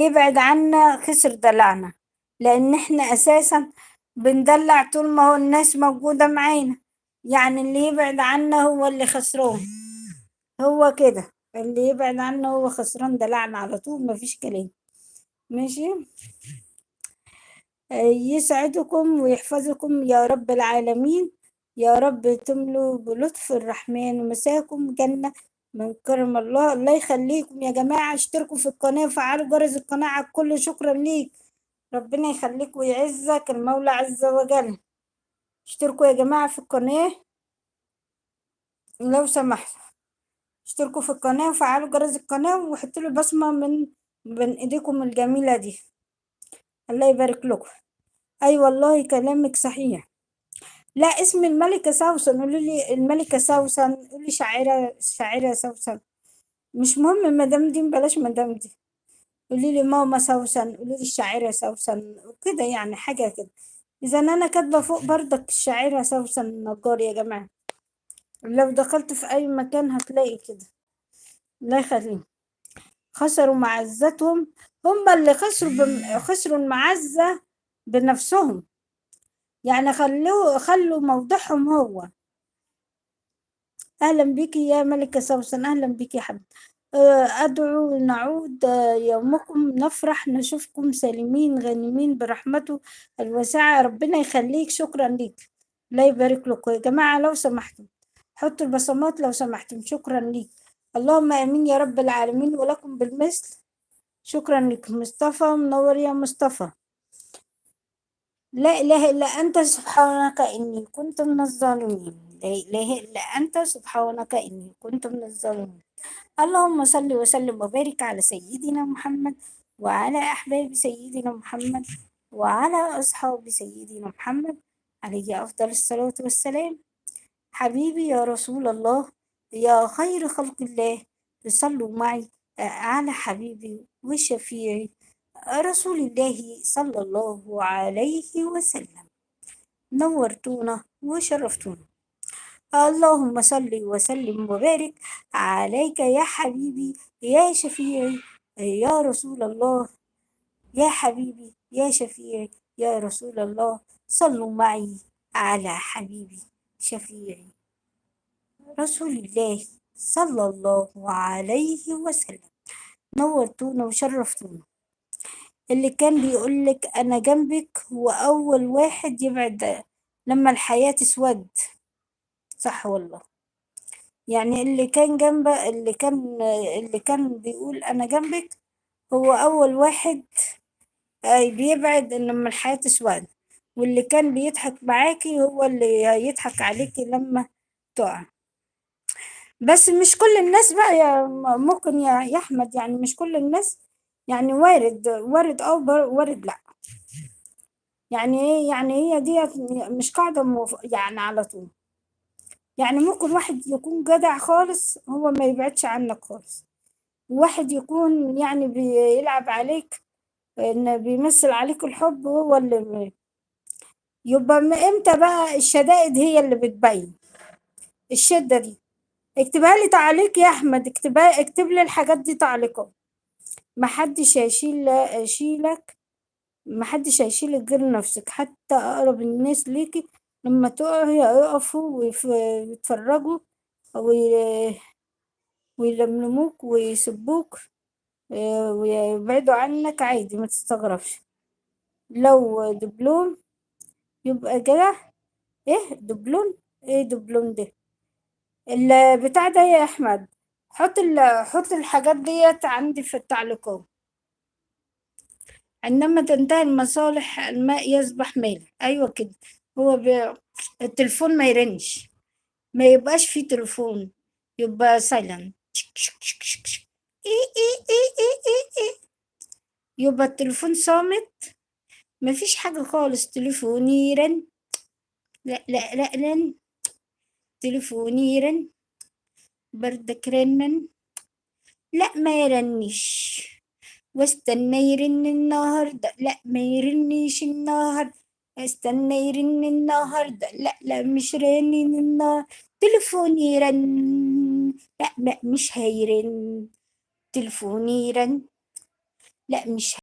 يبعد عنا خسر دلعنا، لان احنا اساسا بندلع طول ما هو الناس موجودة معانا. يعني اللي يبعد عنا هو اللي خسران. هو كده اللي يبعد عنا هو خسران، دلعنا على طول مفيش كلام. ماشي. يسعدكم ويحفظكم يا رب العالمين. يا رب تملوا بلطف الرحمن ومساكم جنة من كرم الله. الله يخليكم يا جماعة، اشتركوا في القناة وفعلوا جرس القناة على الكل. شكرا ليك. ربنا يخليك ويعزك المولى عز وجل. اشتركوا يا جماعة في القناة لو سمحتوا. اشتركوا في القناة وفعلوا جرس القناة وحطوا له بصمة من بين ايديكم الجميلة دي. الله يبارك لكم. اي والله كلامك صحيح. لا، اسم الملكة سوسن. قولوا لي الملكة سوسن، قولي شاعرة سوسن. مش مهم مدام دي، بلاش مدام دي. قولي لي ماما سوسن، قولي لي الشاعرة سوسن وكده، يعني حاجة كده. إذا أنا كاتبة فوق برضك الشاعرة سوسن النجار يا جماعة. لو دخلت في أي مكان هتلاقي كده. الله يخليهم. خسروا معزتهم. هم اللي خسروا المعزة بنفسهم. يعني خلوا موضعهم هو. أهلا بك يا ملكة سوسن، أهلا بك يا حبيبي. أدعو نعود يومكم نفرح نشوفكم سالمين غانمين برحمته الواسعة. ربنا يخليك، شكرا ليك. لا يبارك لكم يا جماعة لو سمحتم. حطوا البصمات لو سمحتم، شكرا ليك. اللهم آمين يا رب العالمين ولكم بالمثل. شكرا لك مصطفى، منور يا مصطفى. لا إله إلا أنت سبحانك إني كنت من الظالمين. لا إله إلا أنت سبحانك إني كنت من الظالمين. اللهم صل وسلم وبارك على سيدنا محمد وعلى أحباب سيدنا محمد وعلى أصحاب سيدنا محمد عليه أفضل الصلاة والسلام. حبيبي يا رسول الله، يا خير خلق الله، تصلوا معي على حبيبي وشفيعي رسول الله صلى الله عليه وسلم. نورتونا وشرفتونا. اللهم صل وسلم وبارك عليك يا حبيبي يا شفيعي يا رسول الله. يا حبيبي يا شفيعي يا رسول الله، صلوا معي على حبيبي شفيعي رسول الله صلى الله عليه وسلم. نورتونا وشرفتونا. اللي كان بيقولك أنا جنبك هو أول واحد يبعد لما الحياة تسود. صح والله. يعني اللي كان بيقول أنا جنبك هو أول واحد بيبعد لما الحياة تسود. واللي كان بيضحك معاكي هو اللي يضحك عليكي لما تقع. بس مش كل الناس بقى ممكن يا أحمد، يعني مش كل الناس. يعني وارد وارد وارد لا. يعني ايه؟ يعني هي دي مش قاعدة يعني على طول. يعني ممكن واحد يكون جدع خالص هو ما يبعدش عنك خالص. واحد يكون يعني بيلعب عليك، ان بيمثل عليك الحب هو اللي يبقى امتى بقى الشدائد هي اللي بتبين الشدة دي. اكتبها لي تعليق يا احمد، اكتب لي الحاجات دي تعليقات. محدش هيشيلك. محدش هيشيلك غير نفسك. حتى اقرب الناس ليكي لما تقعي يقفوا ويتفرجوا ويلملموك ويسبوك ويبعدوا عنك عادي، ما تستغربش. لو دبلوم يبقى كده. ايه دبلون؟ ايه دبلون ده؟ البتاع ده يا احمد. حط الحاجات ديت عندي في التعليقات. عندما تنتهي المصالح الماء يصبح مالح. ايوه كده. هو التليفون ما يرنش، ما يبقاش فيه تليفون، يبقى سايلنت. ايه ايه ايه ايه ايه ايه. يبقى التليفون صامت، مفيش حاجة خالص. تليفوني يرن، لا لا لا رن. تليفوني يرن، بردك رنن، لا ما يرنش. واستنى يرن النهاردة، لا ما يرنش النهاردة. استنى يرن النهاردة، لا لا مش رنين النهاردة. تليفوني يرن، لا لا مش هيرن. تليفوني يرن، لا مش